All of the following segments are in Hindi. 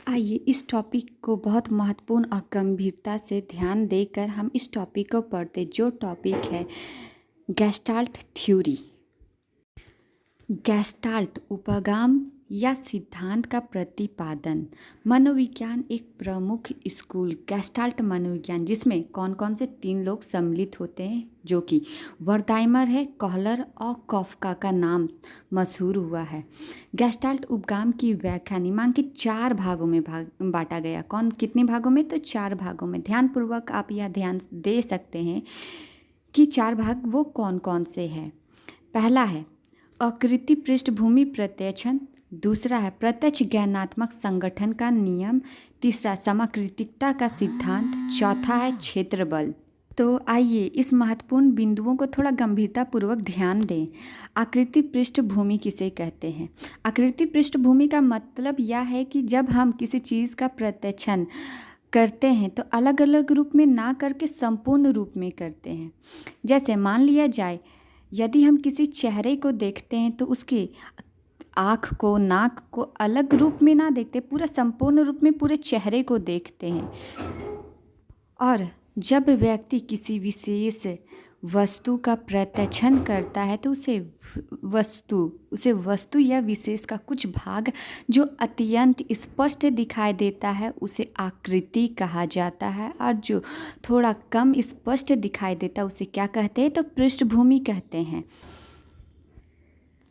आइए इस टॉपिक को बहुत महत्वपूर्ण और गंभीरता से ध्यान देकर हम इस टॉपिक को पढ़ते, जो टॉपिक है गेस्टाल्ट थ्योरी। गेस्टाल्ट उपगम या सिद्धांत का प्रतिपादन। मनोविज्ञान एक प्रमुख स्कूल गेस्टाल्ट मनोविज्ञान, जिसमें कौन कौन से 3 लोग सम्मिलित होते हैं, जो कि वर्दाइमर है, कहलर और कॉफका का नाम मशहूर हुआ है। गेस्टाल्ट उपगम की व्याख्या निम्नलिखित 4 भागों में बांटा गया। कितने भागों में? तो 4 भागों में। ध्यानपूर्वक आप यह ध्यान दे सकते हैं कि 4 भाग वो कौन कौन से हैं। पहला है आकृति पृष्ठभूमि प्रत्यक्षण, दूसरा है प्रत्यक्ष ज्ञानात्मक संगठन का नियम, तीसरा समाकृतिकता का सिद्धांत, चौथा है क्षेत्र बल। तो आइए इस महत्वपूर्ण बिंदुओं को थोड़ा गंभीरतापूर्वक ध्यान दें। आकृति पृष्ठभूमि किसे कहते हैं? आकृति पृष्ठभूमि का मतलब यह है कि जब हम किसी चीज़ का प्रत्यक्षण करते हैं तो अलग अलग रूप में ना करके संपूर्ण रूप में करते हैं। जैसे मान लिया जाए, यदि हम किसी चेहरे को देखते हैं तो उसके आँख को, नाक को अलग रूप में ना देखते, पूरा संपूर्ण रूप में पूरे चेहरे को देखते हैं। और जब व्यक्ति किसी विशेष वस्तु का प्रत्यक्षण करता है तो उसे वस्तु या विशेष का कुछ भाग जो अत्यंत स्पष्ट दिखाई देता है उसे आकृति कहा जाता है, और जो थोड़ा कम स्पष्ट दिखाई देता है उसे क्या कहते हैं? तो पृष्ठभूमि कहते हैं।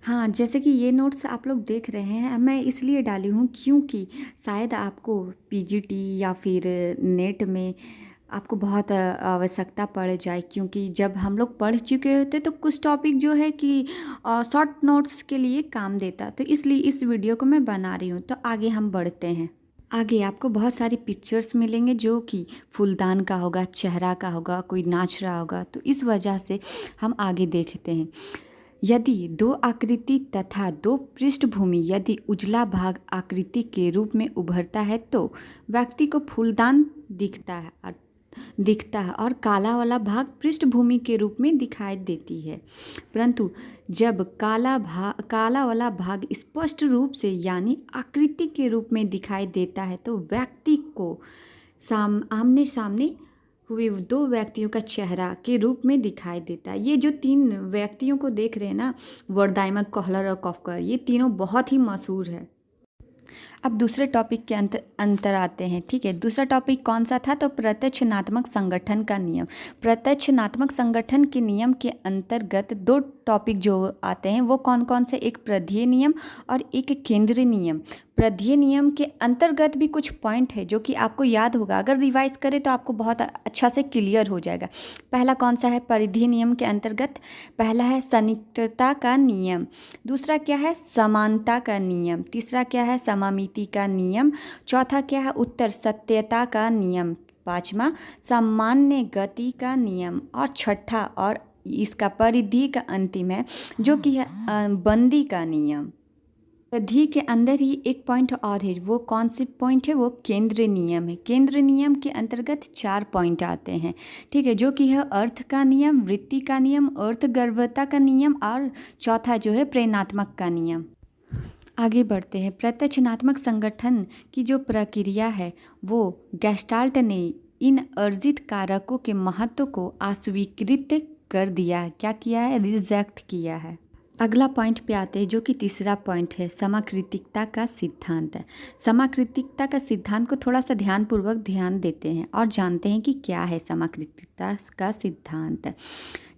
हाँ, जैसे कि ये नोट्स आप लोग देख रहे हैं, मैं इसलिए डाली हूँ क्योंकि शायद आपको पीजीटी या फिर नेट में आपको बहुत आवश्यकता पड़ जाए, क्योंकि जब हम लोग पढ़ चुके होते तो कुछ टॉपिक जो है कि शॉर्ट नोट्स के लिए काम देता, तो इसलिए इस वीडियो को मैं बना रही हूँ। तो आगे हम बढ़ते हैं। आगे आपको बहुत सारी पिक्चर्स मिलेंगे जो कि फूलदान का होगा, चेहरा का होगा, कोई नाच रहा होगा, तो इस वजह से हम आगे देखते हैं। यदि 2 आकृति तथा 2 पृष्ठभूमि, यदि उजला भाग आकृति के रूप में उभरता है तो व्यक्ति को फूलदान दिखता है और काला वाला भाग पृष्ठभूमि के रूप में दिखाई देती है। परंतु जब काला वाला भाग स्पष्ट रूप से यानी आकृति के रूप में दिखाई देता है तो व्यक्ति को आमने सामने हुए 2 व्यक्तियों का चेहरा के रूप में दिखाई देता है। ये जो 3 व्यक्तियों को देख रहे हैं ना, वर्दाइमर, कहलर और कॉफका, ये तीनों बहुत ही मशहूर है। अब दूसरे टॉपिक के अंतर आते हैं। ठीक है, दूसरा टॉपिक कौन सा था? तो प्रत्यक्षणात्मक संगठन का नियम। प्रत्यक्षणात्मक संगठन के नियम के अंतर्गत 2 टॉपिक जो आते हैं वो कौन कौन से? एक प्रध्येय नियम और एक केंद्रीय नियम। प्रध्येय नियम के अंतर्गत भी कुछ पॉइंट है जो कि आपको याद होगा, अगर रिवाइज करें तो आपको बहुत अच्छा से क्लियर हो जाएगा। पहला कौन सा है? परिधीय नियम के अंतर्गत पहला है सन्निकटता का नियम, दूसरा क्या है? समानता का नियम, तीसरा क्या है? समामिति का नियम, चौथा क्या है? उत्तर सत्यता का नियम, पांचवा सामान्य गति का नियम, और छठा और इसका परिधि का अंतिम है जो कि है बंदी का नियम। परिधि के अंदर ही एक पॉइंट और है, वो कौन सी पॉइंट है? वो केंद्रीय नियम है। केंद्रीय नियम के अंतर्गत 4 पॉइंट आते हैं। ठीक है, जो कि है अर्थ का नियम, वृत्ति का नियम, अर्थगर्भता का नियम, और चौथा जो है प्रेरणात्मक का नियम। आगे बढ़ते हैं। प्रत्यक्षणात्मक संगठन की जो प्रक्रिया है वो गेस्टाल्ट ने इन अर्जित कारकों के महत्व को अस्वीकृत कर दिया है। क्या किया है? रिजेक्ट किया है। अगला पॉइंट पे आते हैं जो कि तीसरा पॉइंट है, समाकृतिकता का सिद्धांत। समाकृतिकता का सिद्धांत को थोड़ा सा ध्यानपूर्वक ध्यान देते हैं और जानते हैं कि क्या है समाकृतिकता का सिद्धांत।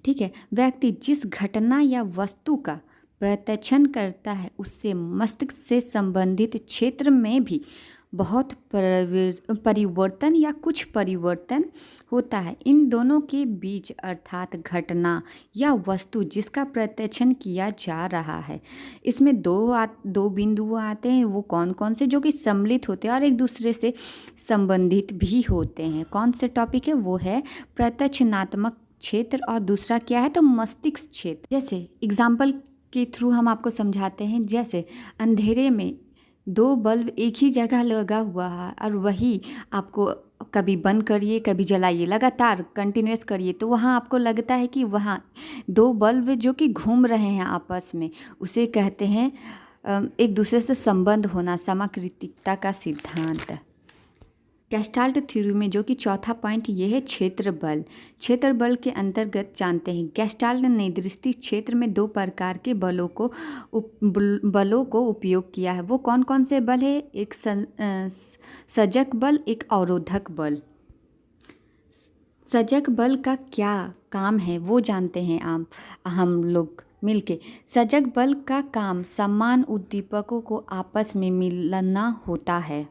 ठीक है, व्यक्ति जिस घटना या वस्तु का प्रत्यक्षण करता है उससे मस्तिष्क से संबंधित क्षेत्र में भी बहुत परिवर्तन या कुछ परिवर्तन होता है। इन दोनों के बीच अर्थात घटना या वस्तु जिसका प्रत्यक्षण किया जा रहा है, इसमें दो बिंदु आते हैं। वो कौन कौन से? जो कि सम्मिलित होते हैं और एक दूसरे से संबंधित भी होते हैं। कौन से टॉपिक है? वो है प्रत्यक्षणात्मक क्षेत्र और दूसरा क्या है? तो मस्तिष्क क्षेत्र। जैसे एग्जाम्पल के थ्रू हम आपको समझाते हैं। जैसे अंधेरे में 2 बल्ब एक ही जगह लगा हुआ है और वही आपको कभी बंद करिए कभी जलाइए, लगातार कंटिन्यूस करिए, तो वहाँ आपको लगता है कि वहाँ 2 बल्ब जो कि घूम रहे हैं आपस में, उसे कहते हैं एक दूसरे से संबंध होना, समाकृतिकता का सिद्धांत। गेस्टाल्ट थ्योरी में जो कि चौथा पॉइंट ये है क्षेत्र बल। क्षेत्र बल के अंतर्गत जानते हैं गेस्टाल्ट ने दृष्टि क्षेत्र में 2 प्रकार के बलों को उपयोग किया है। वो कौन कौन से बल है? एक सजक बल, एक अवरोधक बल। सजक बल का क्या काम है वो जानते हैं हम लोग मिलके। सजक बल का काम समान उद्दीपकों को आपस में मिलाना होता है।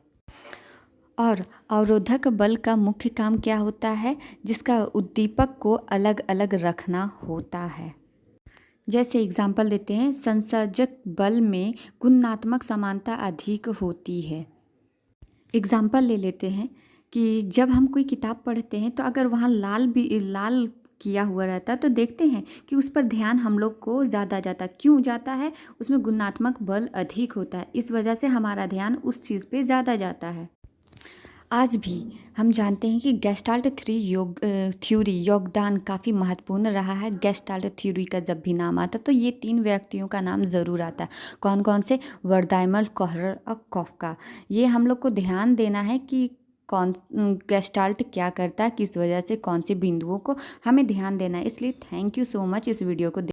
और अवरोधक बल का मुख्य काम क्या होता है? जिसका उद्दीपक को अलग अलग रखना होता है। जैसे एग्जाम्पल देते हैं, संसर्जक बल में गुणात्मक समानता अधिक होती है। एग्जाम्पल ले लेते हैं कि जब हम कोई किताब पढ़ते हैं तो अगर वहाँ लाल किया हुआ रहता है तो देखते हैं कि उस पर ध्यान हम लोग को ज़्यादा जाता। क्यों जाता है? उसमें गुणात्मक बल अधिक होता है, इस वजह से हमारा ध्यान उस चीज़ पे ज़्यादा जाता है। आज भी हम जानते हैं कि गेस्टाल्ट थ्योरी योगदान काफ़ी महत्वपूर्ण रहा है। गेस्टाल्ट थ्योरी का जब भी नाम आता तो ये 3 व्यक्तियों का नाम ज़रूर आता है। कौन कौन से? वर्दाइमल, कोहलर और कॉफका। ये हम लोग को ध्यान देना है कि कौन गेस्टाल्ट क्या करता है, किस वजह से, कौन से बिंदुओं को हमें ध्यान देना है। इसलिए थैंक यू सो मच इस वीडियो को